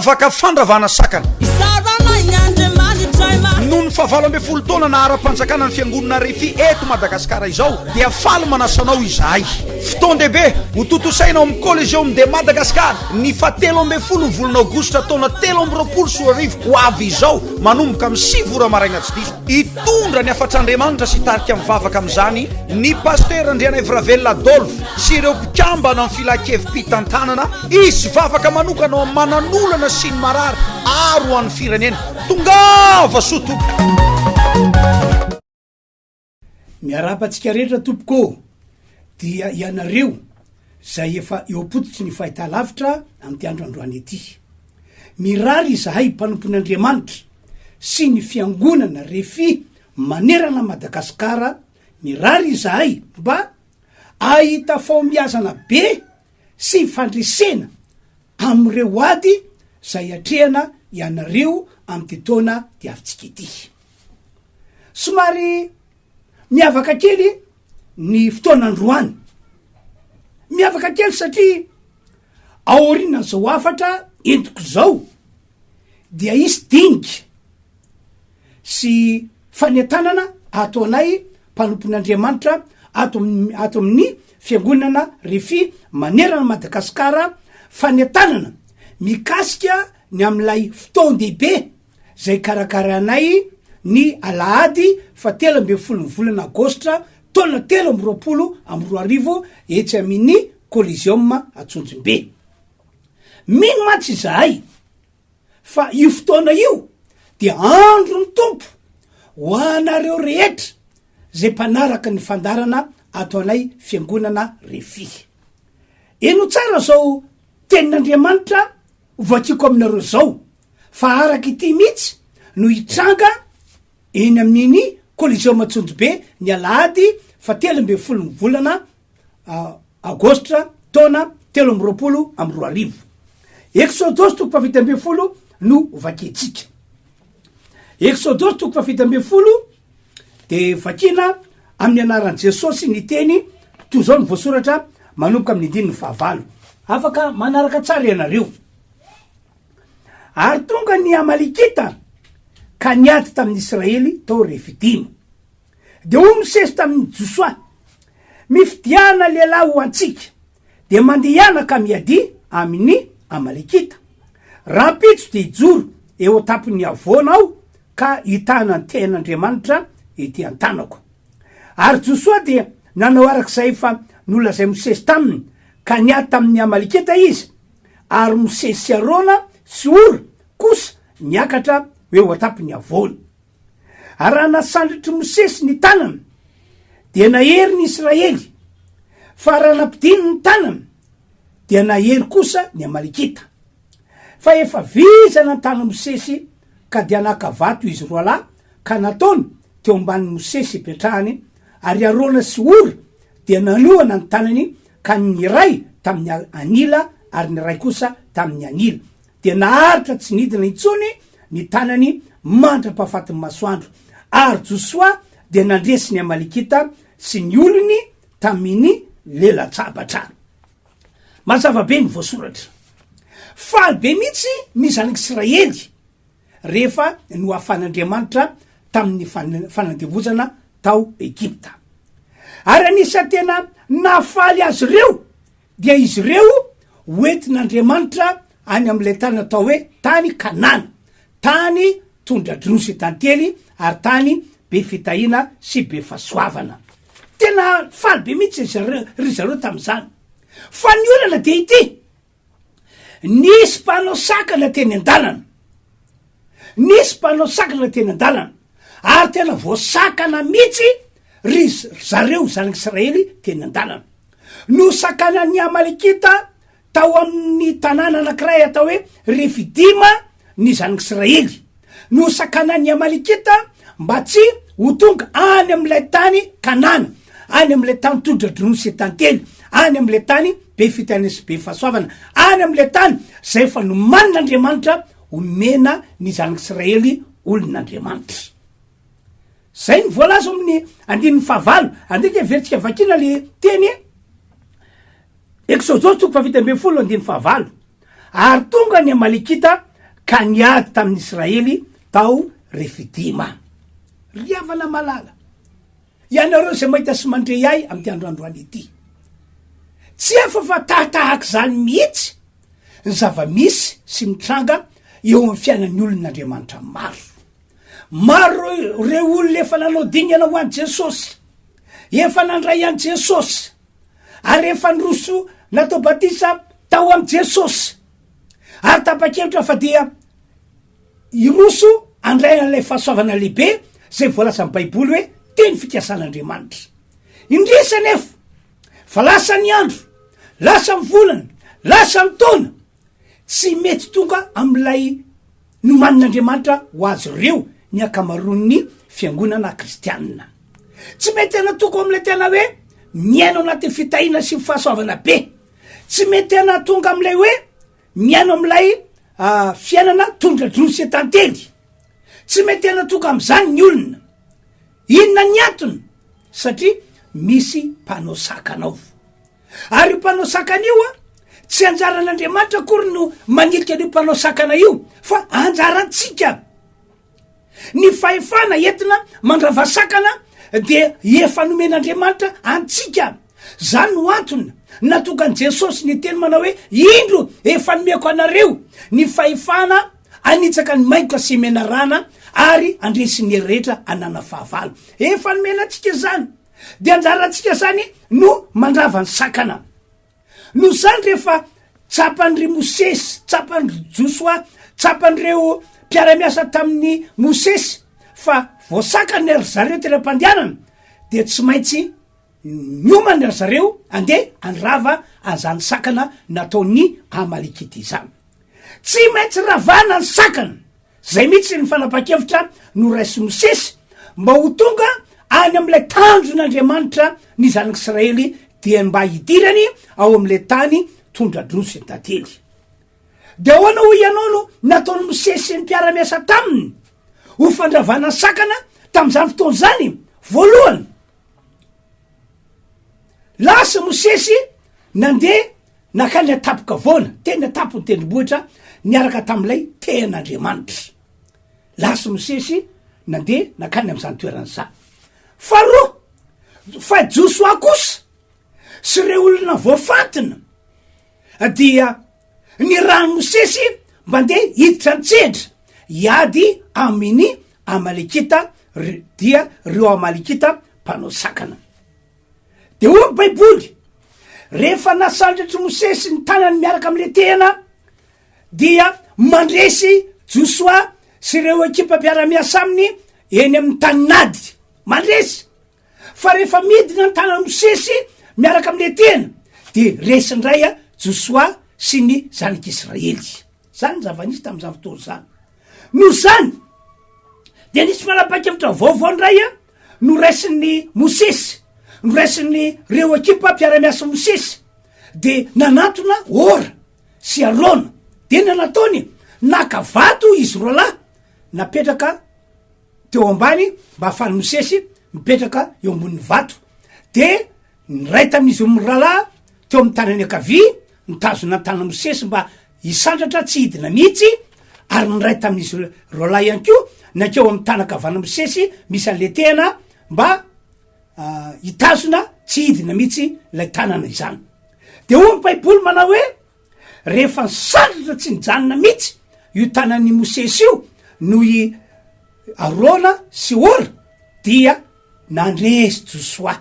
mivavaka fandravana sakana noho ny fahavalo ambe folo taona na ara-panjakana ny fiangonana refy eto madagasikara izao dia faly manasanao izahay fotoan-dehibe ho totosainao amin'ny collegium de madagasikara ny fatelo ambe folo ny volana aogositra taona 13 ho avy izao manomboka amin'ny 6 ora maraina tsy diso hitondra ny afatr'andriamanitra sy tarika mivavaka amin'izany ny paster andriana evravelona adolphe sy ireo mpikambana amin'ny filakevim-pitantanana isy vavaka manokana ao amin'ny mananolana sy ny marary aro an'ny firenena tongava soto miarapantsika rehetra tompoko dia ianareo zay efa eo apototsy ny fahitalavitra amty andro androany ety mirary izahay mpanompon'andriamanitra sy ny fiangonana refy manerana madagasikara mirary izahay mba ahita faomiazana be sy fandresena am'ireo ady zay atrehana ianareo amty taona diavitsika ety somary miavaka kely ny fotoanandroany miavaka kely satria aorinan zao afatra entiko zao dia isy dingy sy fanetanana ato anay mpanompon'andriamanitra ato amin'ny fiangonana refy manerana madagasikara fanetanana mikasika ny am'ilay fotoan-dehibe zay karakaranay ny alahady fa 13 volana agostra taona 13 etsy amin'ny collegium atsonjombe mino matsy izahay fa io fotoana io dia andro ny tompo ho anareo rehetra zay mpanaraka ny fandarana ato anay fiangonana refy eno tsara zao tenin'andriamanitra hovakiko aminareo zao fa araky ity mihitsy no hitranga eny amin'iny collegium atsonjobe ny alahady fa 13 volana agostra taona 13 exodosy toko fafita 10 no vaketsika exodosy toko fafita 10 de vakina amin'ny anaran'i jesosy ny teny toy zao ny voasoratra manomboka amin'ny 15 afaka manaraka tsara ianareo ary tonga ny amalikita ka niady tamin'ny israely tao refidimo de o misesy tamin'ny josoa mifidiana lehilahy ho antsika de mandehana ka miady amin'ny amalikita rampitso de ijoro eo tapiny avonao ka hitana ny ten'andriamanitra ety antanako ary josoa de nanao arak'izay fa nola zay misesy taminy ka niady tamin'ny amalikita izy ary misesy sy arona sy ora kosa niakatra eo atapiny avony ary raha nasandritry mosesy ny tanana dia nahery ny israely fa raha nampidiny ny tanana dia nahery kosa ny amalikita fa efa vizana ny tanana mosesy ka dia nakavato izy roa lahy ka nataony teo amban'ny mosesy ipetrahany ary arona sy ora dia nanoana ny tanany ka ny ray tamin'ny anila ary ny ray kosa tamin'ny anila dia naharitra tsy nidina intsony ny tanany mandra-pahafatin'ny masoandro ary josoa dia nandresy ny amalikita sy ny olony tamin'ny lela-tsabatra mazava be ny voasoratra faly be mihitsy ny zanak'israely rehefa no afan'andriamanitra tamin'ny fanandevozana tao Egypta ary anisa tena nafaly azy ireo dia izy ireo hoentin'andriamanitra any am'ilay tany atao hoe tany Kanana tany tondra drosy tantely ary tany be fitahina sy be fahasoavana tena faly be mihitsy ry zareo tam'izany fa ny olana de ity nisy mpanao sakana teny an-dalana nisy mpanao sakana teny an-dalana ary tena voasakana mihitsy ry zareo zanak'israely teny an-dalana no sakana ny amalikita tao amin'ny tanàna anankiray atao hoe refidima ny zanak'israely no sakana ny amalikita mba tsy ho tonga any am'ilay tany Kanana any am'ilay tany tondra-dronosy tantely any am'ilay tany be fitahina sy be fahasoavana any am'ilay tany zay fa no manin'andriamanitra omena ny zanak'israely olon'andriamanitra zay ny voalaza amin'ny 15 andika veritsika vakina le teny exodosy toko fafita 15 ary tonga ny amalikita ka niady tamin'ny Israely tao Refidima. Riavana malala. Ianareo zay mahita sy mandre ahy amin'ny androandroany ity. Tsy efa fa tahatahaky zany mihitsy ny zava-misy sy mitranga eo amin'ny fiainan'ny olon'Andriamanitra maro. Maro reo olona efa nanao dingana ho an'i Jesosy, efa nandray an'i Jesosy, ary efa niroso natao batisa tao am' Jesosy, ary tapa-kevitra fa dia iroso andray an'ilay fahasoavana lehibe zay voalaza amin'ny baiboly hoe teny fitiasan'Andriamanitra. Indrisa nefa fa lasa ny andro, lasa ny volana, lasa ny taona, tsy mety tonga am'ilay nomanin'Andriamanitra ho azy ireo ny akamaroan'ny fiangonana kristianina. Tsy mety tena tonga am'ilay tena hoe miaino anaty fitahina sy fahasoavana be. Tsy mety tena tonga am'ilay hoe miaino am'ilay fiainana tondra drosy tantely. Tsy mety tena tonga am'izany ny olona. Inona ny antony? Satria misy mpanao sakanao. Ary mpanao sakana io tsy anjaran'Andriamanitra akory no manilika an'io mpanao sakana io, fa anjarantsika. Ny fahefana entina mandrava sakana dia efa nomen'Andriamanitra antsika. Zany no antony natonga an' Jesosy ny teny manao hoe indro efa nomeko anareo ny fahefana anitsaka ny maika sy menarana ary andresin'ny rehetra anana fahavalo. Efa nomena antsika zany. De anjarantsika zany no mandrava ny sakana. No zany rehefa tsapan'ry Mosesy, tsapan'ry Josoa, tsapan'ireo mpiara-miasa tamin'ny Mosesy fa voasakany ry zareo teram-pandianana, de tsy maintsy niomany ry zareo andeha anrava an'izany sakana nataon'ny Amalekita izany. Tsy maintsy ravana ny sakana. Zay mihitsy ny fanapa-kevitra no raisy Mosesy mba ho tonga any am'ilay tanjon'Andriamanitra ny zanak'Israely dia mba hidirany ao am'ilay tany tondra drosy tantely. De ahoana ho ianao no nataony Mosesy ny mpiara-miasa taminy ho fandravana ny sakana tam'izany fotoana zany? Voalohany, lasa Mosesy nandeha nakany atapoka voana, teny atapo ny tendrombohitra niaraka tam'ilay ten'Andriamanitra. Lasa Mosesy nandeha nakany am'izany toerana zany. Faharoa, fa Josoa kosa sy reo olona voafantina dia ny rano Mosesy mandeha hiditra antsedra hiady amin'ny Amalekita, dia reo Amalekita mpanao sakana. De hoy baiboly, rehefa nasandratry Mosesy ny tanany miaraka am'le tena dia mandresy Josoa sy reo ekipa mpiara-miasa aminy eny amin'ny tany nady. Mandresy. Fa rehefa midina ny tanany Mosesy miaraka am'le tena de resindray Josoa sy ny zanak'Israely. Zany zava-nisy tam'izany fotoana zany. No zany de nisy manapa-kevitra vaovao ndray no raisin'ny Mosesy, no raisin'ny reo ekipa mpiara-miasa Mosesy, de nanatona ora sy Arona. De nanataony naka vato izy roa lahy napetraka teo ambany mba ahafany Mosesy mipetraka eo ambonin'ny vato. De ny ray tamin'izy miralahy teo amin'ny tanany ankavia nitazona ny tanany Mosesy mba hisandratra tsy hidina mihitsy, ary ny ray tamin'izy roalahy ihany ko nakeo amin'ny tanakavana Mosesy misy an'le tena mba hitazona tsy hidina mihitsy lay tanana izany. De hoy ny baiboly manao hoe rehefa nisandratra tsy nijanona mihitsy io tanan'ny Mosesy io noho i Arona sy Ora, dia nandresy Josoa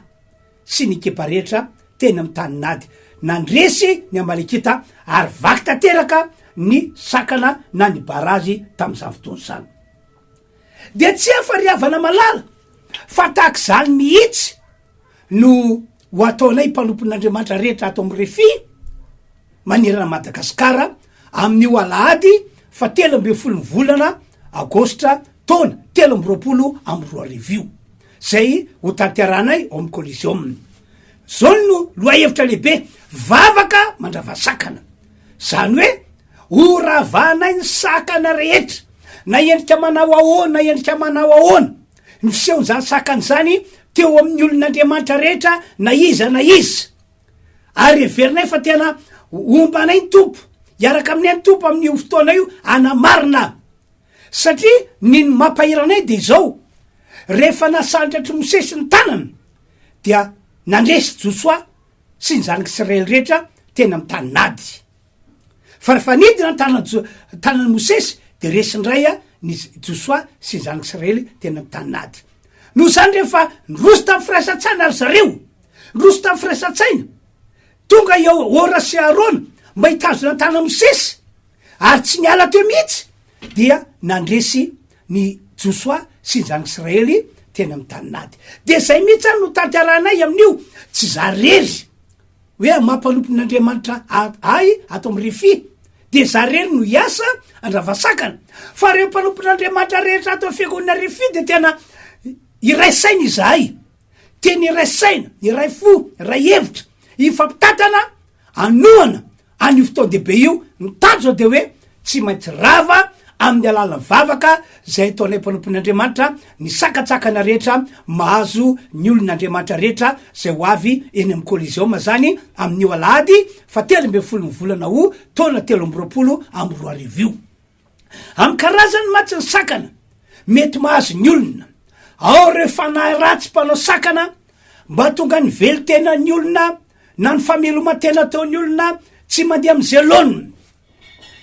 sy ny ekipa rehetra teny amin'ny tany nady. Nandresy ny Amalekita ary vaky tanteraka ny sakana na ny barazy tam'izany fotoana zany. De tsy efa riavana malala fa tahaka zany mihitsy no ho ataonay mpanompon'Andriamanitra rehetra ato amin'ny Refi manerana Madagasikara amin'io alahady fa 13 volana Aogositra taona 2024 zay ho tanteranay ao amin'ny Coliseum. Zao no loha hevitra lehibe, vavaka mandrava sakana. Zany hoe ho ravanay ny sakana rehetra, na endrika manao ahoana, na endrika manao ahoana, ny fiseho zany sakana zany teo amin'ny olon'Andriamanitra rehetra na iza na iza. Ary everinay fa tena ombanay ny tompo iaraka amin'ny any tompo amin'io fotoana io anamarina satria niny mampahiranay de zao rehefa nasandratry Mosesy ny tanana dia nandresy Josoa sy ny zanaky Israely rehetra tena amy tany nady fa rehefa nidina tanany Mosesy de resindray ny Josoa sy ny zanaky Israely tena amy tany nady no zany rehefa nroso tamy firaisan-tsaina ary zareo nroso tamy firaisan-tsaina tonga eo ora sy Arona mba hitazona tana Mosesy ary tsy niala teo mihitsy dia nandresy ny Josoa sy ny zanaky Israely tena amy tany nady de zay mihitsy any no tantaranay amin'io tsy zarery hoe mampanopin'Andriamanitra ay ato amy refi de zarery no iasa andravasakana fa reo mpanompon'Andriamanitra rehetra ato fiangonana refi de tena iray saina izahay teny iray saina iray fo iray hevitra ifampitatana anoana an'io fotoan-dehibe io nitanjo de hoe tsy maintsy rava amin'ny alala vavaka zay ataonay mpanompon'Andriamanitra ny sakatsakana rehetra mahazo ny olon'Andriamanitra rehetra zay ho avy eny amy Coliseum zany amin'io alahady fa 13 volana ho taona 2020 amy 2020 amy karazany matsy ny sakana mety mahazo ny olona ao reo fanahy ratsy mpanao sakana mba tonga ny velo tena ny olona na ny fameloma tena ataony olona tsy mandeha amy zelona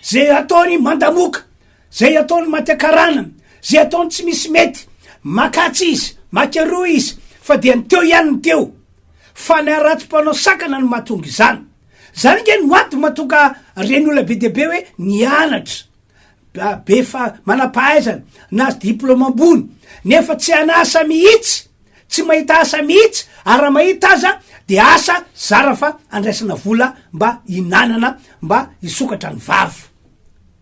zay ataony mandamoka zay ataony matekarana zay ataony tsy misy mety makatsy izy makaroa izy fa dia ny teo ihany ny teo fanahy ratsy mpanao sakana no mahatonga izany zany nge no ato mahatonga reny olona be deabe hoe nianatra be fa manampahaizana nazy diplôma ambony nefa tsy anasa mihitsy tsy mahita asa mihitsy ary raha mahita aza de asa zara fa andraisana vola mba inanana mba isokatra ny vavo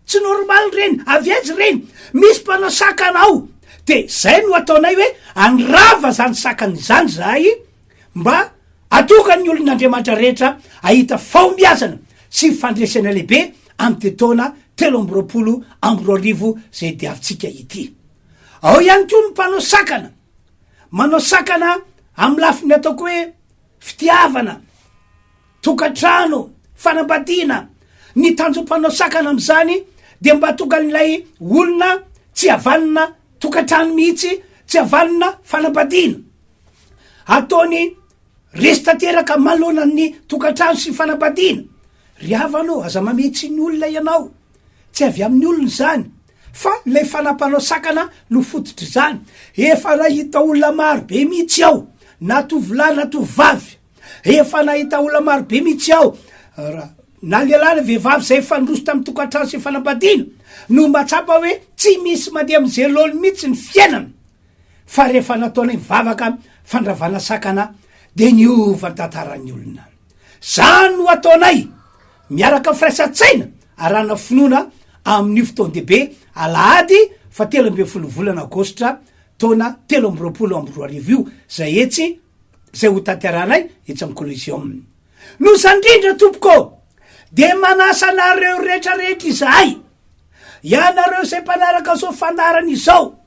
tsy normal reny avy aizy reny misy mpanao sakana ao de zay no ataonay hoe anrava zany sakany zany zahay mba atoka ny olon'Andriamanitra rehetra ahita faombiazana sy fandresana lehibe amy te taona 2020 amy 2020 zay diavitsika ity ao ihany ko ny mpanao sakana manao sakana amy lafiny ataoko hoe fitiavana tokatrano fanambadiana ny tanjom-panao sakana am'zany de mba tonga n'ilay olona tsy avanina tokatrano mihitsy tsy avanina fanambadiana ataony resy tanteraka malonany tokatrano sy fanambadiana ry havanao aza mametsy ny olona ianao tsy avy amin'ny olona zany fa lay fanampanao sakana no fototry zany efa nahita olona maro be mihitsy ao na tovolahy na tovavy efa nahita olona maro be mihitsy ao na lehilahy na vehivavy zay efa nroso tamy tokatrano sy fanambadiana no matsapa hoe tsy misy mandeha amy zelony mihitsy ny fiainana fa rehefa nataonay mivavaka fandravana sakana de niova tantaran'ny olona zany no ataonay miaraka firaisan-tsaina arana finoana amin'ny fotoan-dehibe alahady fa 13 volana Aogositra taona 2020 amy 2020 zay etsy zay ho tantaranay etsy amy Coliseum no sandrindra tompoko de manasa nareo rehetrarehetra izahay ianareo zay mpanaraka zao fandarany izao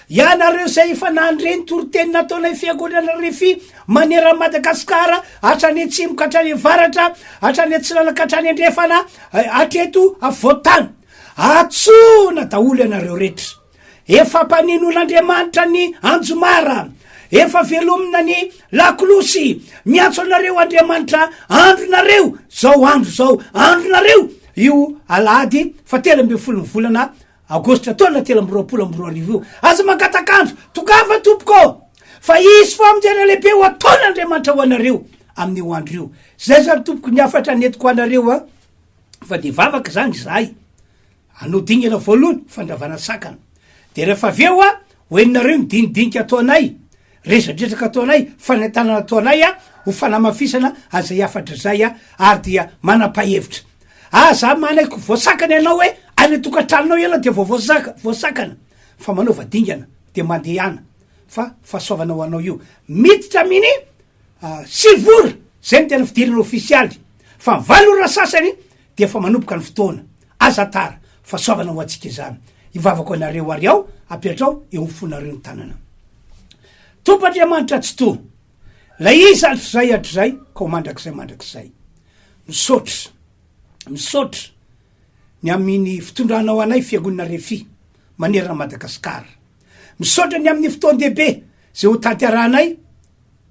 ianareo zay efa nandreny toroteny nataonay fiangonana refi manera Madagasikara hatrany atsimo ka hatrany avaratra hatrany atsinana ka hatrany andrefana atreto avoatany atsona daolo ianareo rehetra efa mpanin'ol'Andriamanitra ny anjomara efa velomina ny lakolosy miantso anareo Andriamanitra andronareo zao andro zao andronareo io alahady fa 13 volana Aogositra taona 2020 aza mangatakandro tokava tompoko fa izy fo amjana lehibe ho ataon'Andriamanitra ho anareo amin'io andro io zay zany tompoko niafatra netiko anareo fa de vavaka zany zahay anodignana voalohany fandravana sakana de rehefa aveo hoeninareo midinidinika ataonay rezadresaka ataonay fanentanana ataonay ho fanamafisana aza iafatra zay ary dia manapahevitra za manaiko voasakana ianao hoe any tokatranonao ianao de voasakana fa manaova dingana de mandehana fa fahasoavanao anao io miditra miny sivora zay ny tena fidirana ofisialy fa valora sasany de fa manomboka ny fotoana aza tara fahasoavanao atsika zany ivavako anareo ary ao apiatrao eo fonareo ny tanana tompo Andriamanitra tsy to la izy atrozay ka ho mandrakizay mandrakizay misaotra ny amin'ny fitondranao anay fiangonana refi manerana Madagasikara. Misaotra ny amin'ny fotoan-dehibe zay ho tantiaranay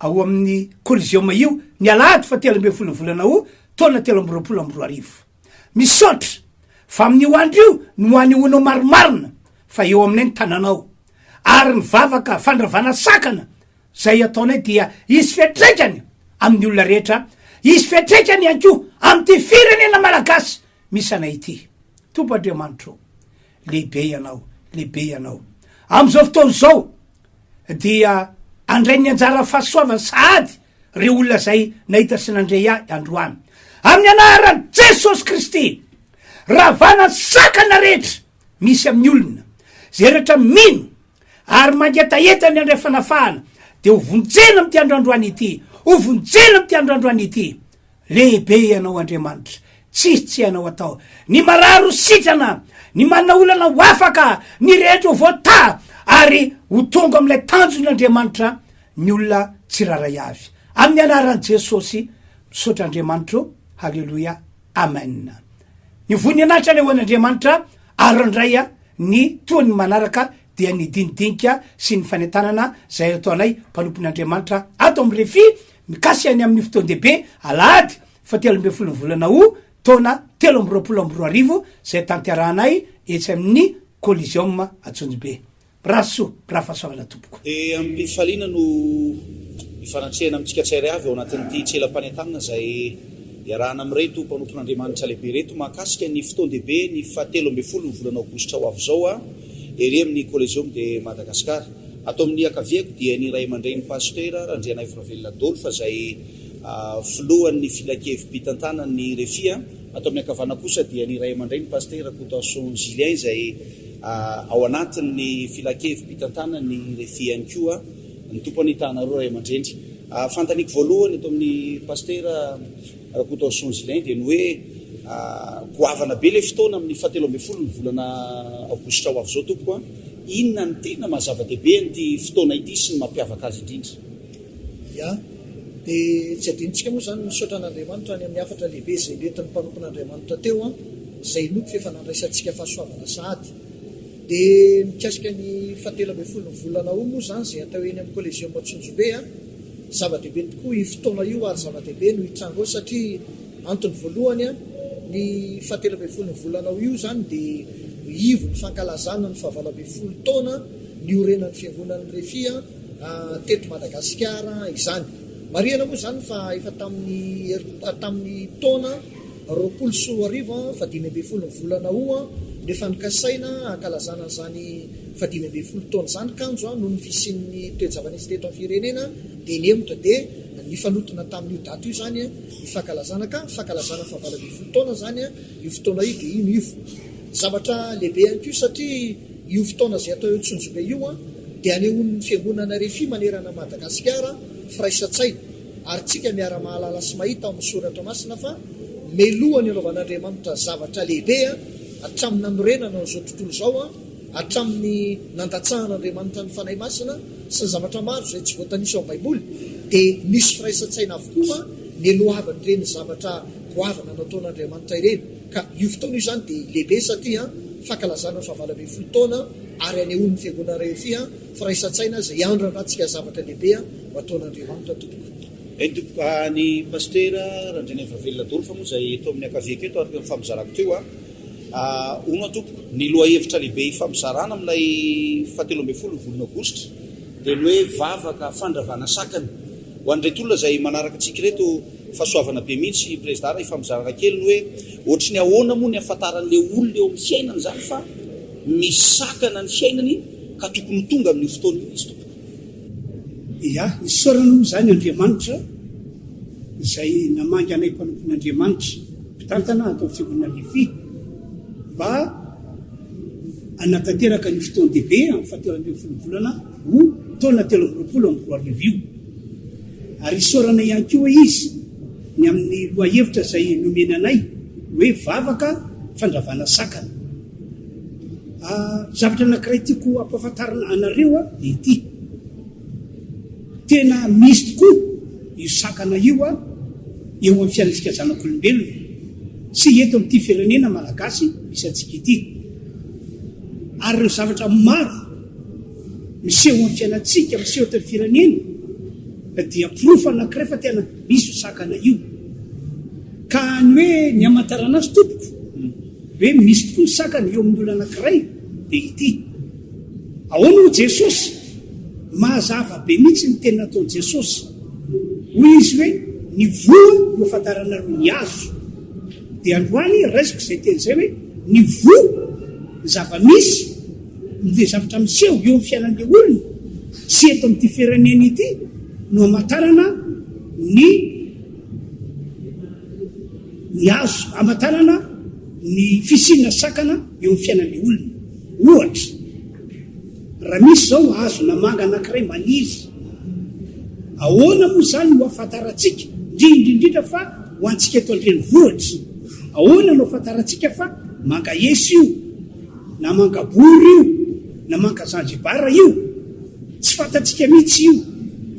ao amin'ny Coliseum io ny alahady 17 volana o taona 2024. Misaotra fa amin'io andro io no anionao maromarina fa eo aminay ny tananao ary mivavaka fandravana sakana zay ataonay dia isy fiatraikany amin'ny olona rehetra, isy fiatraikany ihany koa amin'ny firenena malagasy misy anay ity. Tompoandriamanitro, lehibe ianao am'izao fotoana zao dia andray ny anjara fahasoavana sahady reo olona zay nahita sy nandray androany amin'ny anaran'i Jesosy Kristy. Ravana sakana rehetra misy amin'ny olona zay rehetra mino ary mangetaeta ny andray fanafahana de ho vonjena am'ty androandroany ity, ho vonjena am'ty androandroany ity. Lehibe ianao Andriamanitra, tsy ianao atao ny mararo sitrana, ny manana olana ho afaka, ny rehetra ho voata ary ho tonga am'ilay tanjon'Andriamanitra ny olona tsiraray avy. Amin'ny anaran'i Jesosy misaotra Andriamanitro. Halleluja, amen. Ny vony anatra le hoan'Andriamanitra arandray ny toany manaraka dia ny dinidinika sy ny fanentanana zay ataonay mpanompon'Andriamanitra ato amin'ny refi mikasy ny amin'ny fotoan-dehibe alahady 17 volana o taona 2024 zay tantiarahanay etsy amin'ny Coliseum Atsonjibe. Braso brafasoavana tompoko. Amin'ny faliana no ifarantsehana amintsika tsairay avy ao anatin'ity tselam-panentanana zay iarahana amin'reto mpanompon'Andriamanitra lehibe reto mahakasika ny fotoan-dehibe ny 17 volana aogositra ho avy zao ery amin'ny Coliseum de Madagasikara. Ato amin'ny akaviako dia ny ray aman-dreny pasteur Randrianay Vravelona Dolfa zay filohan'ny filakevim-pitantanany refia. Ato amin'ny akavana kosa dia ny ray aman-dreny pasteur Coutançon Julien zay ao anatin'ny filakevim-pitantanany refia ihany koa ny tompony tanareo ray aman-dreny. Fantaniko voalohany ato amin'ny pasteur Coutançon Julien dia ny hoe goavana be le fotoana amin'ny 17 ny volana aogositra ho avy zao tompoko inona ny tena mahazava-dehibe nyty fotoana ity sy ny mampiavaka azy indrindra. Ya, dia tsy adinitsika moa zany misaotra an'Andriamanitra ny amin'ny afatra lehibe zay nentin'ny mpanompon'Andriamanitra teo zay noko efa nandraisantsika fahasoavana sahady. Dia mikasika ny 17 volana o moa zany zay atao eny amin'ny Coliseum Atsonjibe zava-dehibe tokoa io fotoana io ary zava-dehibe no hitrango satria antony voalohany ny 17 volana io zany dia ivo ny fankalazana ny 17 taona ny orenan'ny fiangonan'ny refia teto Madagasikara izany. Mariana moa zany fa efa tamin'ny taona 20 fa 15 volana o nefa nikasaina ankalazana zany fa 15 taona zany kanjo no ny fisian'ny toe-javanisy teto amin'ny firenena dia nemotra dia ny fanotona tamin'io daty io zany ny fankalazana ka fankalazana fa 17 taona zany io fotoana io dia ino ivo zavatra lehibe ihany koa satria io fotoana zay atao eo Tsonjibe io dia anehoan'ny fiangonana refi manerana Madagasikara firaisan-tsaina ary tsika miara mahalala sy mahita ao amin'ny soratra masina fa melohany anaovan'Andriamanitra zavatra lehibe hatramin'ny nanorenana n'izao tontolo zao hatramin'ny nandatsahan'Andriamanitra ny fanahy masina sy ny zavatra maro zay tsy voatanisa ao amin'ny baiboly dia misy firaisan-tsaina avokoa ny elohavan'ireny zavatra goavana nataon'Andriamanitra ireny. Ka io fotoana io zany dia lehibe satria fankalazana fa 17 taona ary anehoan'ny fiangonana refia firaisan-tsaina zay andrandratsika zavatra lehibe ho ataon'Andriamanitra tompoko. Ny pasteur Randrianay Vravelona Dolfa moa zay eto amin'ny akaviako eto ary famizarako teo ono tompoko ny loha hevitra lehibe famizarana amin'ilay 17 volana aogositra dia ny hoe vavaka fandravana sakana ho an'reto olona zay manaraka antsika reto fahasoavana be mihitsy président ifamizarana kely ny hoe ohatry ny ahoana moa ny ahafantaran'le olona eo amin'ny fiainany zany fa misakana ny fiainany ka tokony tonga amin'ny fotoana io izy tompoko. Ya, isaorana moa zany Andriamanitra zay namangy anay mpanompon'Andriamanitra mpitantana atao amin'ny fiangonana lefi mba anatanteraka ny fotoan-dehibe amin'ny 17 volana ho taona 2024 io. Ary isaorana ihany koa izy ny amin'ny loha hevitra zay nomena anay hoe vavaka fandravana sakana. Zavatra anankiray tiako ampahafantarana anareo dia ity tena misy tokoa io sakana io eo amin'ny fiainantsika zanak'olombelona sy eto amin'ity firenena malagasy misy antsika ity ary reo zavatra maro miseho amin'ny fiainatsika miseho tany firenena dia profo anankiray fa tena misy sakana io ka ny hoe ny amantarana azy tompoko hoe misy tokoa ny sakana eo amin'ny olo anankiray dia ity ahoana ho Jesosy mahazava be mihitsy ny tena nataony Jesosy hoy izy hoe ny voa no afantaranareo ny azo dia androany raisiko izay teny izay hoe ny voa zava-misy de zavatra miseho eo amin'ny fiainan'le olona sy eto amin'ity firenena ity no amantarana ny azo amantarana ny fisina sakana eo amin'ny fiainan'le olona ohatra raha misy zao azo namanga anankiray maniry ahoana moa zany no afantarantsika indrindrindrindra fa ho antsika eto andrenivohitra ahoana no afantarantsika fa manga Esy io na manga bory io na manga Zanjibara io tsy fantatsika mihitsy io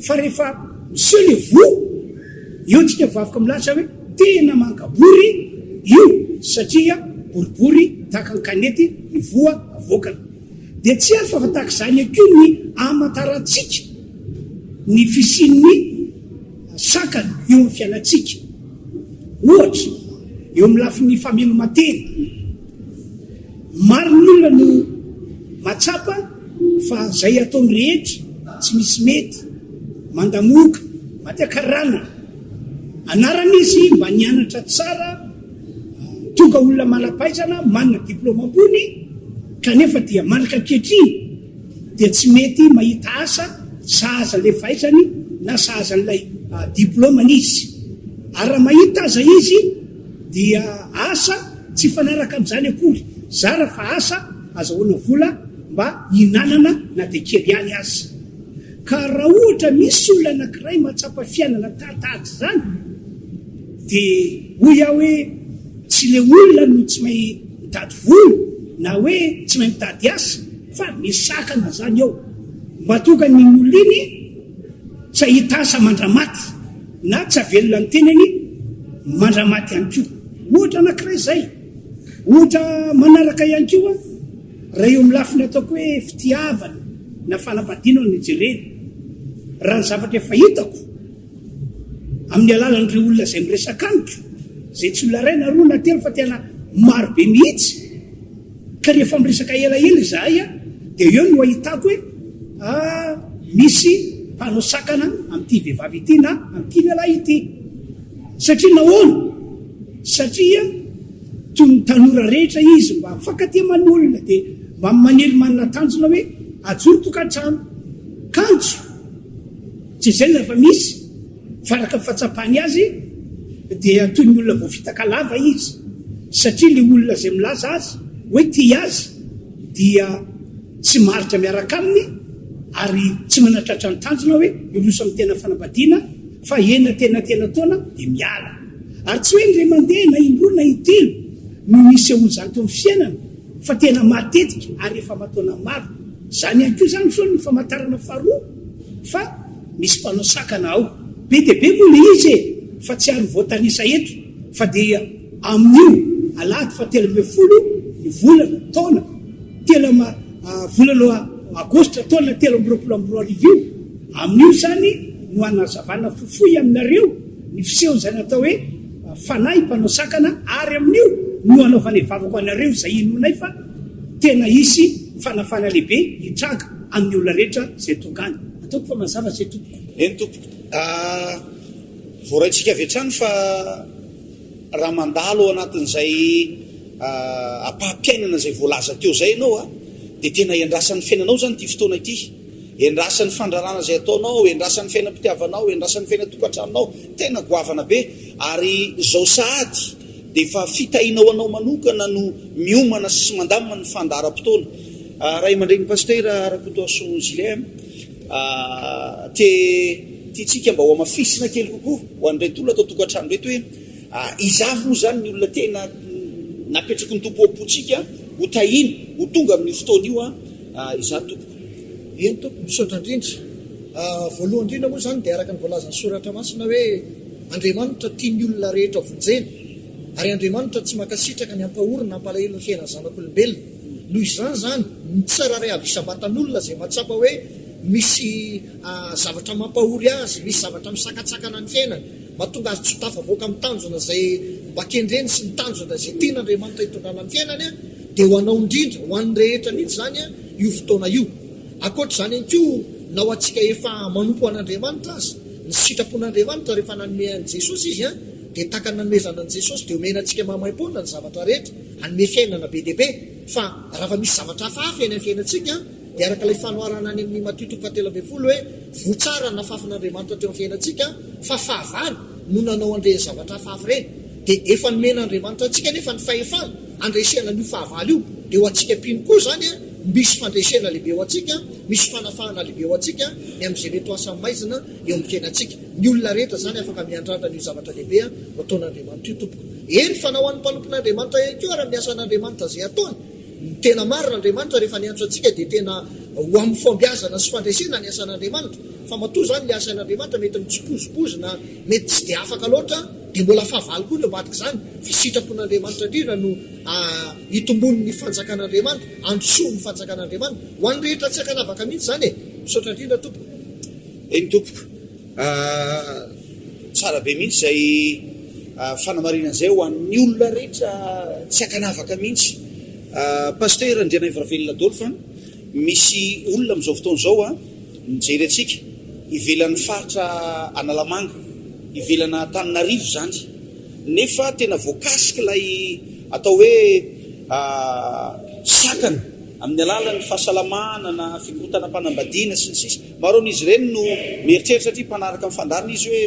fa rehefa miseho le voa eo tsika vavaka milatsa hoe tena manga bory io satria boribory tahaka ny kanety ny voa avoakana dia tsy ary fa fatahaka izany akeo ny amantarantsika ny fisin'ny sakana eo amin'ny fiainatsika ohatra eo amin'ny lafin'ny famelomateny maro ny olona no matsapa fa zay ataony rehetra tsy misy mety mandamoka matiakarana anarana izy mba nianatra tsara tonga olona malapaizana manana diplôma ambony kanefa dia manaka ankehitriny dia tsy mety mahita asa sahaza le faizany na sahazan'ilay diplômany izy ary raha mahita aza izy dia asa tsy fanaraka amin'izany akory zara fa asa azahoana vola mba hinanana na dia kely ihany azy ka raha ohatra misy olona anankiray mahatsapa fiainana tahatahaky zany dia hoy aho hoe tsy le olona no tsy mahay mitady vola na hoe tsy mahay mitady asa fa misakana zany ao mba tonga ny olona iny tsy ahita asa mandramaty na tsy avelona ny tenany mandramaty ihany koa ohatra anankiray zay ohatra manaraka ihany koa raha eo milafiny ataoko hoe fitiavana na fanambadiana ny jerena raha ny zavatra efa hitako amin'ny alalan'ireo olona izay miresakaniko zay tsy olona ray na roa na telo fa tena maro be mihitsy ka rehefa miresaka elaela izahay a dia eo no ahitako hoe misy mpanao sakana amin'ity vehivavy ity na amin'ity lehilahy ity satria nahoana satria toy ny tanora rehetra izy mba mifankateman'olona dia mba manery manana tanjona hoe ajoro tokantrano kanjo tsy izay na fa misy faraka fahatsapany azy dia toy ny olona voavitaka lava izy satria le olona izay milaza azy hoe ty azy dia tsy maritra miaraka aminy ary tsy manatratra ny tanjona hoe iloso amin'ny tena fanambadiana fa ena tena taona dia miala ary tsy hoe indray mandeha na indroa na intelo no misy ony zany to ny fiainana fa tena matetika ary efa mataona maro zany ihany koa zany so ny famantarana faharoa fa misy mpanao sakana ao be dia be moa le izy fa tsy ary voatanisa eto fa dia amin'io alahady fa 13 ny volana taona volana agostra taona 13 amin'io zany no anazavana fofoy aminareo ny fisehony zay natao hoe fanahy mpanao sakana ary amin'io no anaovana vavako anareo zay inonay fa tena isy fanafana lehibe hitraka amin'ny olona rehetra zay tongany ataoko fa mazava zay tompoko eny tompoko voaraintsika avetrany fa raha mandalo ao anatin'izay apahampiainana zay voalaza teo zay ianao a dia tena endrasan'ny fiainanao zany ty fotoana ity endrasan'ny fandrarana zay ataonao endrasan'ny fiainam-pitiavanao endrasan'ny fiainatokantranonao tena goavana be ary zao sahady dia efa fitahinao anao manokana no miomana sy mandamina ny fandaram-potoana raha imandregny paster rakotoaso Gilem tiatsika mba ho amafisina kely kokoa ho an'iretoolona atao tokantrano reto hoe izavy moa zany ny olona tena napetraky ny tompo ampotsika ho tahiny ho tonga amin'ny fotoana io iza tompoko eny tompo misaotra indrindra voalohany indrindra moa zany dia araka ny voalazan'ny soratra masina hoe Andriamanitra tiany olona rehetra vonjena ary andriamanitra tsy makasitraka ny ampahorina ampalahelo ny fiainany zanak'olombelona noho izany zany mitsararay avy isabatan'olona zay matsapa hoe misy zavatra mampahory azy, misy zavatra misakatsakana ny fiainany mahatonga azy tsy tafavoaka amin'ny tanjona zay mbakendreny sy ny tanjona zay tian'andriamanitra hitondrana ny fiainany a dia ho anao indrindra ho an'ny rehetra mihitsy zany a io fotoana io akoatra zany ihany koa nao antsika efa manompo an'andriamanitra azy ny sitrapon'andriamanitra rehefa nanome an' Jesosy izy a dia taka nanomezana an' Jesosy dia omena antsika mamaim-pona ny zavatra rehetra hanome fiainana be deaibe fa raha misy zavatra hafahafa eny amin'ny fiainantsika dia araka ilay fanoharana any amin'ny Matio 7:20 hoe votsara ny hafahafan'andriamanitra teo amin'ny fiainantsika fa fahavalo no nanao andreny zavatra hafahafa reny dia efa nomena andriamanitra antsika nefa ny fahefana andresena n'io fahavalo io dia ho antsika mpino koa zany a misy fandresena lehibe ho antsika misy fanafahana lehibe ho antsika ny amin'izay reto asany maizina eo amin'ny fiainantsika ny olona rehetra zany afaka miandrandra n'io zavatra lehibe a ho ataon'andriamanitra io tompoko eny fanao an'ny mpanompon'andriamanitra ihany koa raha miasan'andriamanitra zay ataony tena marina andriamanitra rehefa niantso antsika dia tena ho amin'ny fombiazana sy fandresena ny asan'andriamanitra fa matoa zany ny asan'andriamanitra mety mitsipozipozy na mety tsy dia afaka loatra dia mbola fahavalo koa ny ambadika zany fa sitrapon'andriamanitra indrindra no hitombony ny fanjakan'andriamanitra androsoa ny fanjakan'andriamanitra ho an'ny rehetra tsy akanavaka mihitsy zany misaotra indrindra tompoko eny tompoko tsara be mihitsy zay fanamarinan'izay ho an'ny olona rehetra tsy akanavaka mihitsy paster ndriana ivravelona dolo fa misy olona am'izao fotoana zao a mijery atsika ivelan'ny faritra Analamanga ivelana Tananarivo zany nefa tena voakasika ilay atao hoe sakana amin'ny alalan'ny fahasalamana na fikorotana mpanambadiana sy ny sisa maro an'izy ireny no mieritreritra satria mpanaraka amin'ny fandarina izy hoe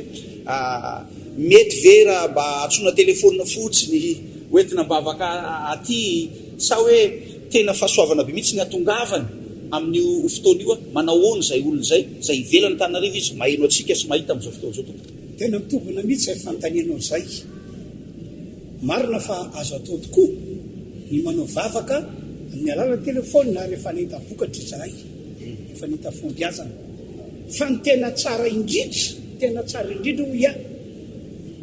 mety vera mba atsoina telefonina fotsiny hoentina mbavaka aty sa hoe tena fahasoavana be mihitsy ny atongavany amin'io fotoana io a manao ony zay olona zay ivelany Tananarivo izy maheno atsika sy mahita amin'izao fotoana zao tompoko tena mitobona mihitsy zay fanontanianao zay marina fa azo atao tokoa ny manao vavaka amin'ny alalan'ny telefôny na rehefa nahita vokatra izahay rehefa nahita fombiazana fa ny tena tsara indrindra ho ia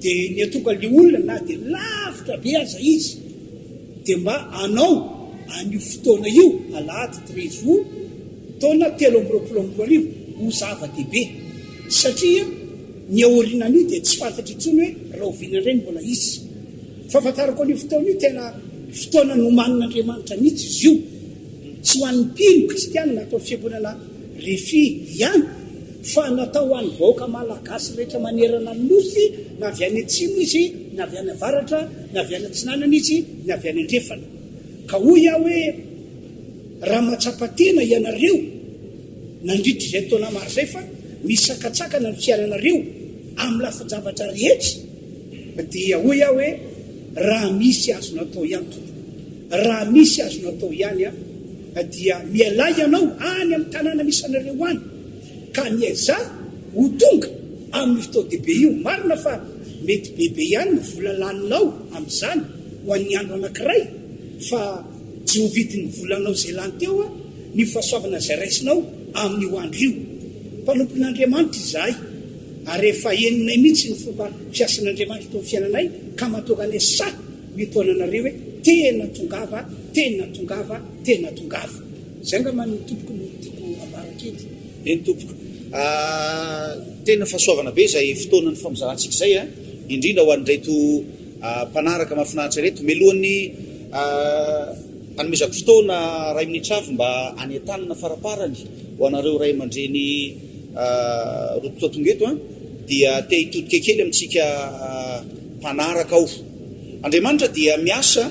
dia ny atonga le olona na dia lavitra be aza izy dia mba anao an'io fotoana io alahady 13 jours taona 3 ho zava-dehibe satria ny aorinan'io dia tsy fantatra intsony hoe raha ovinan'ireny mbola izy fahafantarako an'io fotoana io tena fotoana nomanin'andriamanitra mihitsy izy io tsy ho an'ny mpino kristiana natao fiambonana refi ihany fa natao an'ny vahoaka malagasy rehetra manerana ny nosy na avy any atsimo izy na avy any avaratra na avy any atsinanana izy na avy any andrefana ka hoy aho hoe raha matsapatena ianareo nandritra izay taona maro zay fa misy sakatsakana ny fiaranareo amin'ny lafajavatra rehetra dia hoy aho hoe raha misy azona atao ihany to raha misy azona atao ihany a dia mialay ianao any amin'ny tanàna misy anareo any ka miaiza ho tonga amin'ny fotoa-dehibe io marina fa mety bebe ihany ny vola laninao amin'izany ho an'ny andro anankiray fa tsy ho vidin'ny volanao zay lany teo a ny fahasoavana zay raisinao amin'ny ho andro io mpanompon'andriamanitra izahay ary efa eninay mihitsy ny fomba fiasan'andriamanitra tao fiainanay ka mahatonga anay sa mitoananareo hoe tena tongava zay nga man'ny tompoko no tiako ambarakely eny tompoko tena fahasoavana be zay fotoanany famozahantsika zay a indrindra ho an'reto mpanaraka mahafinaritra reto melohan'ny anomezako fotoana ray minitra avy mba anentanana faraparany ho anareo ray aman-dreny rototongeto a dia te hitodika kely amintsika mpanaraka ao Andriamanitra dia miasa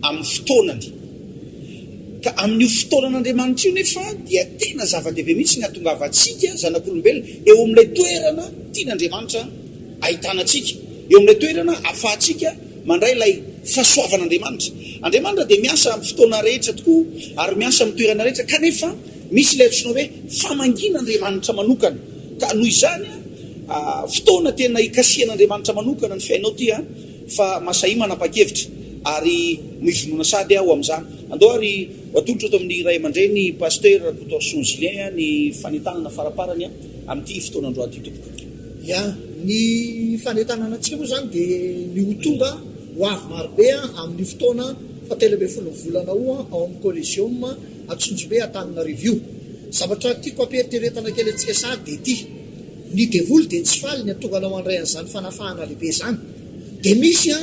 amin'ny fotoanany ka amin'io fotoanan'Andriamanitra io nefa dia tena zava-dehibe mihitsy ny atongavantsika zanak'olombelona eo amin'ilay toerana tian'Andriamanitra ahitanantsika eo amin'ilay toerana ahafahantsika mandray ilay fahasoavan'Andriamanitra Andriamanitra dia miasa amin'ny fotoana rehetra tokoa ary miasa amin'ny toerana rehetra kanefa misy ilay antsoina hoe famangin'Andriamanitra manokana ka noho izany fotoana tena ikasian'Andriamanitra manokana ny fiainao ty fa masahia manapa-kevitra ary mivonona sady aho amin'izany andao ary atolotra ato amin'ny ray aman-dreny paster Dr Sonjilien ny fanentanana faraparany amin'ity fotoana androany ty tompoko ny fanentanana antsika moa zany dia ny ho tonga ho avy marobea amin'ny fotoana fatelo-be folo volana oa ao amin'ny collégium atsonjombe Antanana review. Zavatra tiako ampieritetana kely antsika sady de ty ny devoly de tsy faly ny atonganao andray an'izany fanafahana lehibe zany. De misy a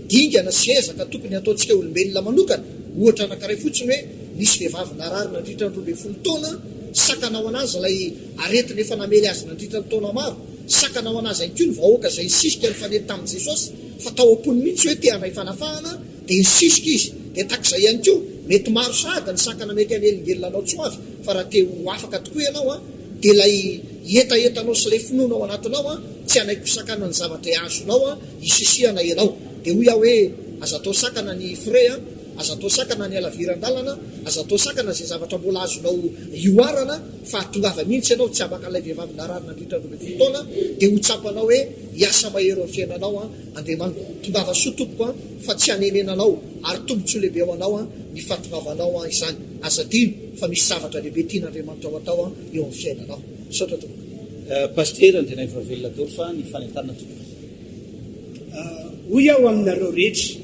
dingana sy ezaka tokony ataontsika olombelona manokana, ohatra anankiray fotsiny hoe nisy vehivavy narary nandritra ny 12 taona, sakanao anazy lay aretiny efa namely azy nandritra ny taona maro, sakanao anazy ihany koa ny vahoaka izay nisisika ny fanety tamin'i Jesosy fa tao am-pony mihitsy hoe te-handray fanafahana de nisisika izy. De takizay ihany koa mety maro sahada ny sakana mety anelingelona anao tsy ho avy, fa raha te ho afaka tokoa ianao a de lay etaetanao sy lay finoana ao anatinao a tsy anaiko sakana ny zavatra azonao a isisiana ianao. De hoy aho hoe aza atao sakana ny frais a, aza atao sakana ny alaviran-dalana, aza atao sakana zay zavatra mbola azonao ioarana, fa tongava mihitsy ianao tsy abaka lay vehivavy narary nandritra 12 taona de ho tsapanao hoe hiasa mahero amin'ny fiainanao a Andriamanitra. Tongava soa tompoko a fa tsy hanenenanao ary tombontsoa lehibe ao anao a ny fatongavanao a izany. Aza dino fa misy zavatra lehibe tian'Andriamanitra ao atao a eo amin'ny fiainanao. Saotra tompoko. Pastera andena Ivravelona Doro fa ny fanentanana tompoko. Hoy aho aminareo rehetra,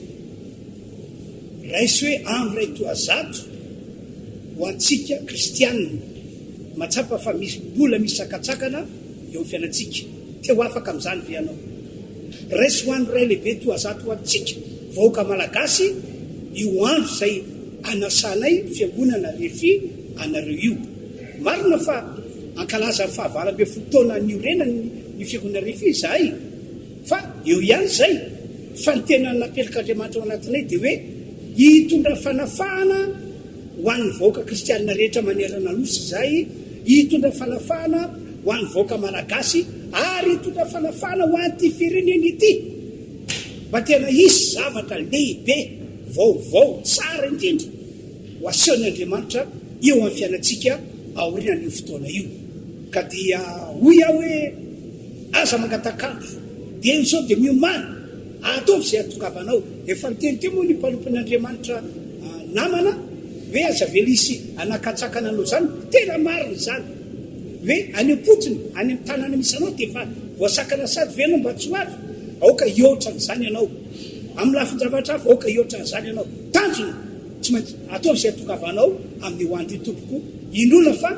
raisy hoe andro ray toazato ho antsika kristianina matsapa fa misy mbola misy sakatsakana eo amin'ny fiainantsika, te ho afaka amin'izany ve ianao? Raisy ho andro ray lehibe toazato ho antsika vahoaka malagasy, io andro izay anasanay fiangonana refi anareo io. Marina fa ankalaza fahavalo-be folo taona niorena ny fiangonana refi izahay, fa eo ihany zay fa ny tena napelik'Andriamanitra ao anatinay de hoe hitondra fanafahana ho an'ny vahoaka kristianina rehetra manerana nosy izay, hitondra fanafahana ho an'ny vahoaka malagasy, ary hitondra fanafahana ho an'ity firenena ity. Mba tena isy zavatra lehibe vaovao tsara indrindra ho asehon'Andriamanitra eo amin'ny fiainantsika aorian'io fotoana io. Ka dia hoy aho hoe aza mangatakandro de io zao de miomana ataovy zay atokavanao. Efa niteny teo moa ny mpalompon'Andriamanitra namana hoe aza velisy anakatsakana anao zany, tena marina zany hoe any am-potony any amin'ny tanàna misy anao de efa voasakana sady venao mba tsy ho avy, aoka ioatra n'izany ianao amin'ny lafin-javatra hafa, aoka ioatra n'izany ianao tanjona tsy maintsy ataovy zay atokavanao amin'ny hoandry tompoko indrona fa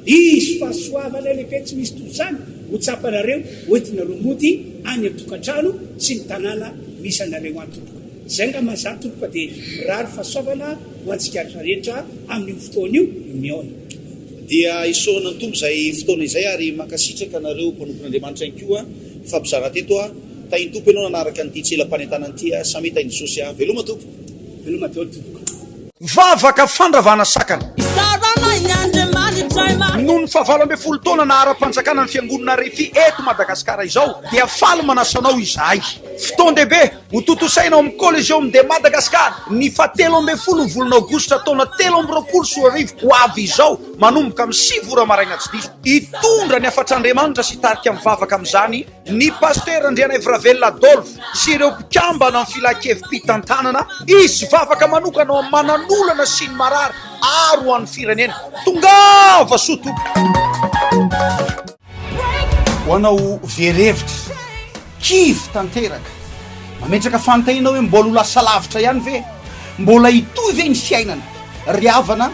isy fahasoavana lehibe tsy misy toy izany ho tsapanareo hoentinareo mody any amin'ny tokantrano sy ny tanàna misy anareo any tompoko. Zay nga mazany tompoko de rary fahasoavana ho antsika rehetra amin'ny fotoana io miaona. Dia isoana ny tompo zay fotoana izay ary makasitraka anareo mpanompon'Andriamanitra ihany koa fa mpizara teto a tainy tompo ianao nanaraka nyity tselam-panentanana ity a samy tainy Jesosy a veloma tompo. Veloma teo tompoko. Vavaka fandravana sakana noho ny fahavalo-be folo taona na ara-panjakana ny fiangonana refi eto Madagasikara izao dia faly manasanao izahay. Fotoan-dehibe ho totosainao amin'ny collégium de Madagasikara ny fa-13 volana aogositra taona 2024 ho avy izao manomboka amin'ny 9 ora maraina tsy diso. Hitondra ny afatr'Andriamanitra sy tarika mivavaka amin'izany ny pastera Andriana Ivravelona Adolphe sy ireo mpikambana amin'ny filakevim-pitantanana isy vavaka manokana ao amin'ny mananolana sy ny marary aro ho an'ny firenena. Tongava soa tompo ho anao verevitra kivy tanteraka mametraka fantaina hoe mbola ho lasa lavitra ihany ve, mbola hitoy ve ny fiainana ry havana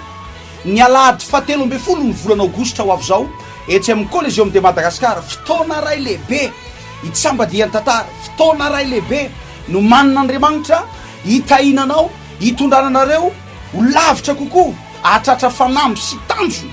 ny alahady fa-13 ny volana aogositra ho avy zao etsy amin'ny collégium de Madagasikara. Fotoana ray lehibe hitsambadian'ny tantara, fotoana ray lehibe no manin'Andriamanitra hitahinanao, hitondrananareo ho lavitra kokoa, atratra fanamby sy tanjona,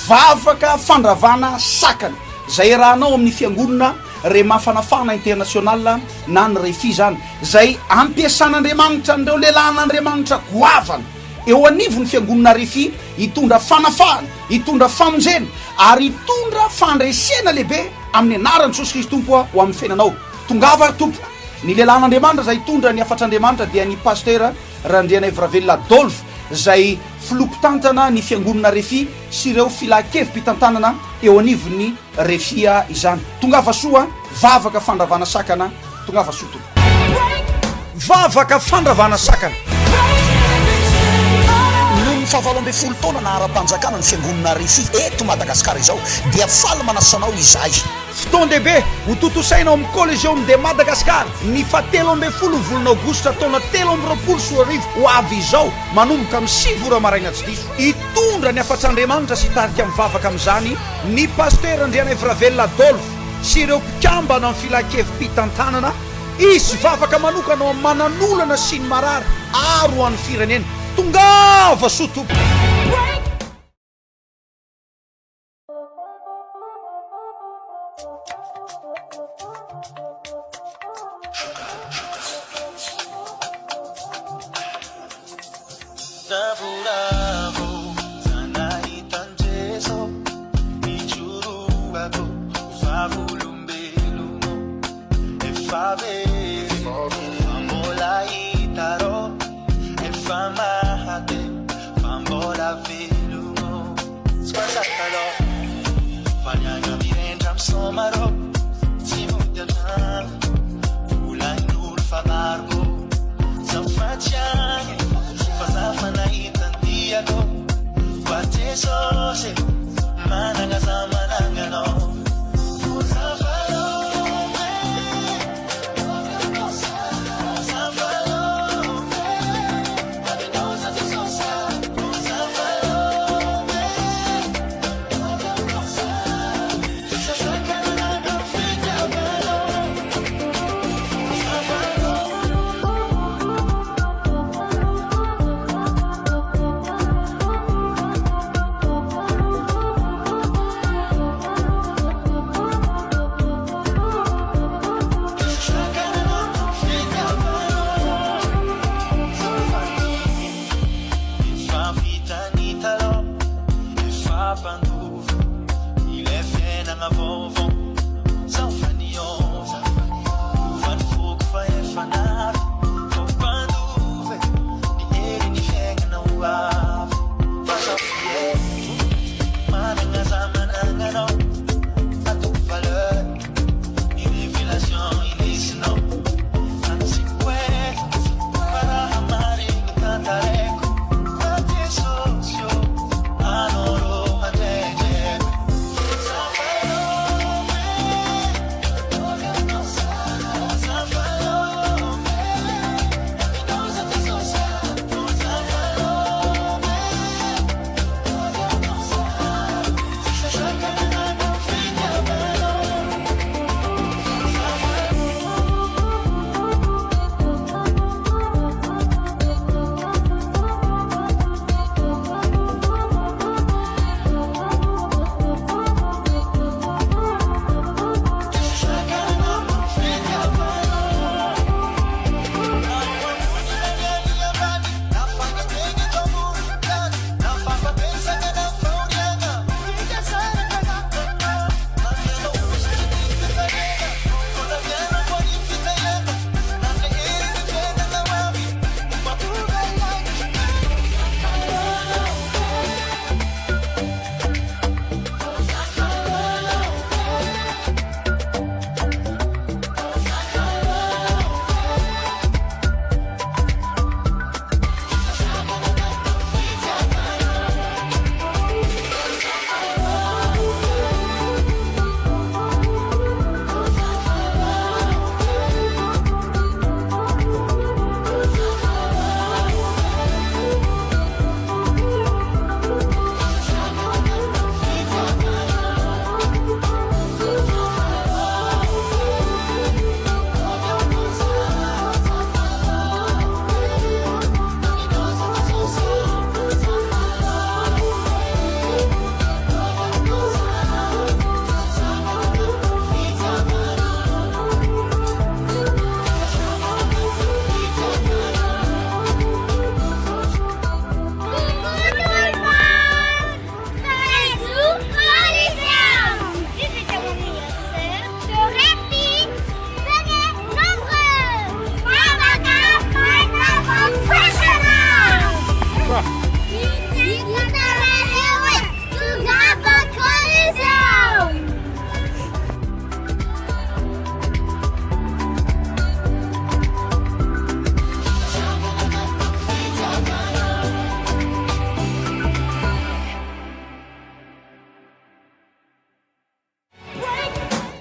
vavaka fandravana sakana zay rahanao amin'ny fiangonana Remafanafana international na ny refi zany, zay ampiasan'Andriamanitra n'ireo lehilahin'Andriamanitra goavana eo anivon'ny fiangonana refi, hitondra fanafahana, hitondra famonjena ary hitondra fandresena lehibe amin'ny anaran'i Jesosy Kristy tompo ho amin'ny fiainanao. Tongava tompo ny lehilahin'Andriamanitra zay hitondra ny afatr'Andriamanitra dia ny pastera Andriana Ivravelona Adolphe zay filopitantana ny fiangonana refi sy ireo filakevim-pitantanana eo anivon'ny refia izany. Tongava soa vavaka fandravana sakana, tongava soa tompo. Vavaka fandravana sakana noho ny fahavalo-be folo taona na ara-panjakana ny fiangonana refi eto Madagasikara izao dia faly manasanao izahay. fotoan-dehibe ho totosaina amin'ny collégium de Madagasikara ny fatelo ambe folo volana aogositra taona 13 ho avy izao manomboka amin'ny 6 ora maraina tsy diso hitondra ny afatr'Andriamanitra sy hitarika mivavaka amin'izany ny paster Andriana Evravelona Adolphe sy ireo mpikambana amin'ny filakevim-pitantanana isy vavaka manokana ao amin'ny mananolana sy ny marary aro ho an'ny firenena tongava soto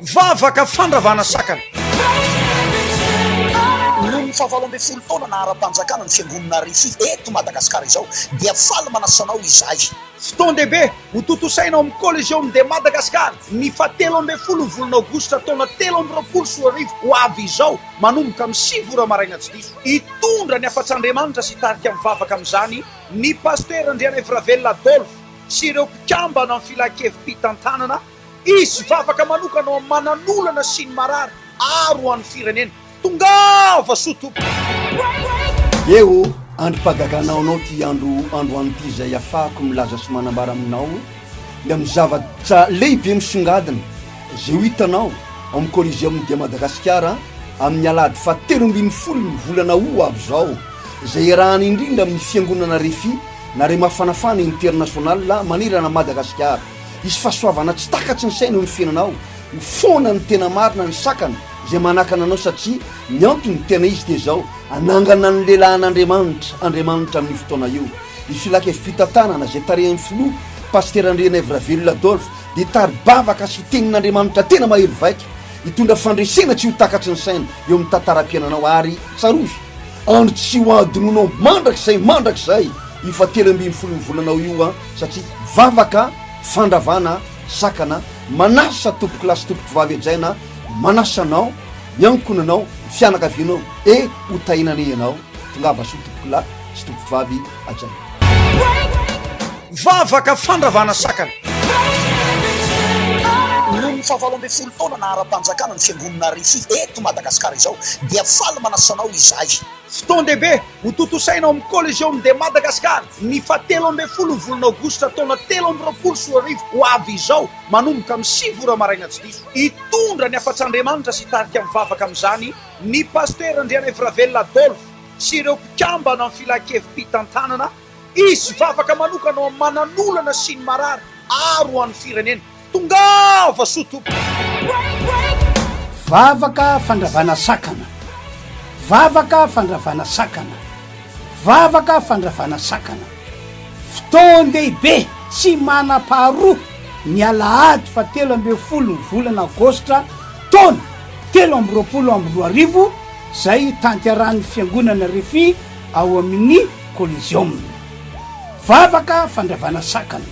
vavaka fandravana sakana noho ny fahavalo ambe folo taona na ara-panjakana ny fiangonana Rify eto Madagasikara izao dia faly manasanao izahay. fotoan-dehibe ho totosainao amin'ny collegium de Madagasikara ny fahatelo ambe folo ny volana aogositra taona 2024 ho avy izao manomboka amin'ny 7 ora maraina tsy diso. Hitondra ny afats'Andriamanitra sy tarika amin'ny vavaka amin'izany ny paster Andriana Evravelona Adolphe sy ireo mpikambana amin'ny filakevim-pitantanana. Izy vavaka manokana ao mananolana sy ny marary aro an'ny firenena. Tongava sotompo eo androm-pagaganao anao ty andro anyty zay afahako milaza sy manambara aminao le amin'ny zavatra lehibe misongadina zay ho hitanao amin'ny collegium de Madagasikara amin'ny alady fa 13 ny volana o avy zao zay rahany indrindra amin'ny fiangonana Rify na re mafanafana international manirana Madagasikara. Izy fahasoavana tsy takatsy ny saina eo ny fiainanao ny fona ny tena marina ny sakana zay manakana anao satria ny antony tena izy de zao anangana ny lehilahin'Andriamanitra amin'ny fotoana io ny filakevim-pitantanana zay tarehan'ny filoha paster Andriana Evravelona Adolphe de tary-bavaka sy tenin'Andriamanitra tena mahery vaika hitondra fandresena tsy ho takatsy ny saina eo amin'ny tantaram-piainanao ary tsarovy andro tsy ho adinonao mandrakizay ifa 13 volanao io satria vavaka fandravana sakana manasa tompoky lasy tompoky vavy ajaina manasanao miankonanao fianakavianao ho tainane anao tongava so tompoky la sy tompoky vavy ajaina. vavaka fandravana sakana noho ny fahavalo ambe folo taona na ara-panjakana ny fiangonana Rify eto Madagasikara izao dia faly manasanao izahay. fotoan-dehibe ho totosainao amin'ny collegium de Madagasikara ny fahatelo ambe folo ny volana aogositra taona 2024 ho avy izao manomboka amin'ny 7 ora maraina tsy diso. Hitondra ny afats'Andriamanitra sy tarika amin'ny vavaka amin'izany ny paster Andriana Evravelona Adolphe sy ireo mpikambana amin'ny filakevim-pitantanana. Izy vavaka manokana ao mananolana sy ny marary aro an'ny firenena. Tongava sotompo vavaka fandravana sakana vavaka fandravana sakana vavaka fandravana sakana fotoan-dehibe tsy manam-paharoa ny alahady fa 13 ny volana aogositra taona 2022 zay tantiaran'ny fiangonana Rify ao amin'ny collegium. Vavaka fandravana sakana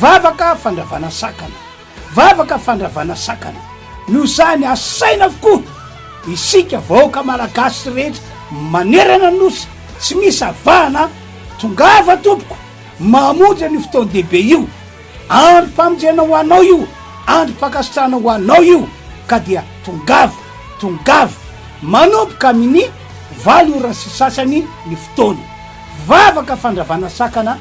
vavaka fandravana sakana vavaka fandravana sakana no zany asaina avokoa isika vahoaka malagasy rehetra manerana nosy tsy misy avahana tongava tompoko mamonjy ny fotoan-dehibe io androm-pamonjena ho anao io androm-pakasitrana ho anao io ka dia tongava manomboka amin'ny 7 ora sy sasany ny fotoana. Vavaka fandravana sakana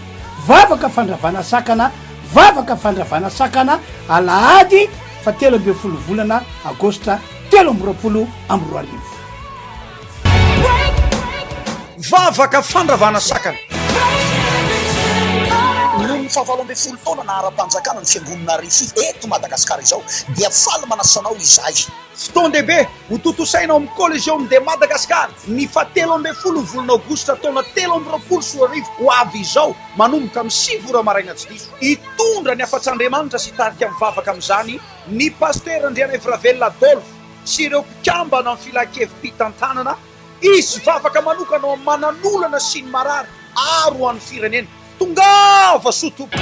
vavaka fandravana sakana vavaka fandravana sakana alahady fa 13 volana aogositra 2022. vavaka fandravana sakana noho ny fahavalo ambe folo taona na ara-panjakana ny fiangonana Rify eto Madagasikara izao dia faly manasanao izahay. fotoan-dehibe ho totosainao amin'ny collegium de Madagasikara ny fahatelo ambe folo ny volana aogositra taona 2024 ho avy izao manomboka amin'ny 7 ora maraina tsy diso. Hitondra ny afats'Andriamanitra sy tarika amin'ny vavaka amin'izany ny paster Andriana Evravelona Adolphe sy ireo mpikambana amin'ny filakevim-pitantanana. Izy vavaka manokana ao mananolana sy ny marary aro an'ny firenena. Tongava sotompo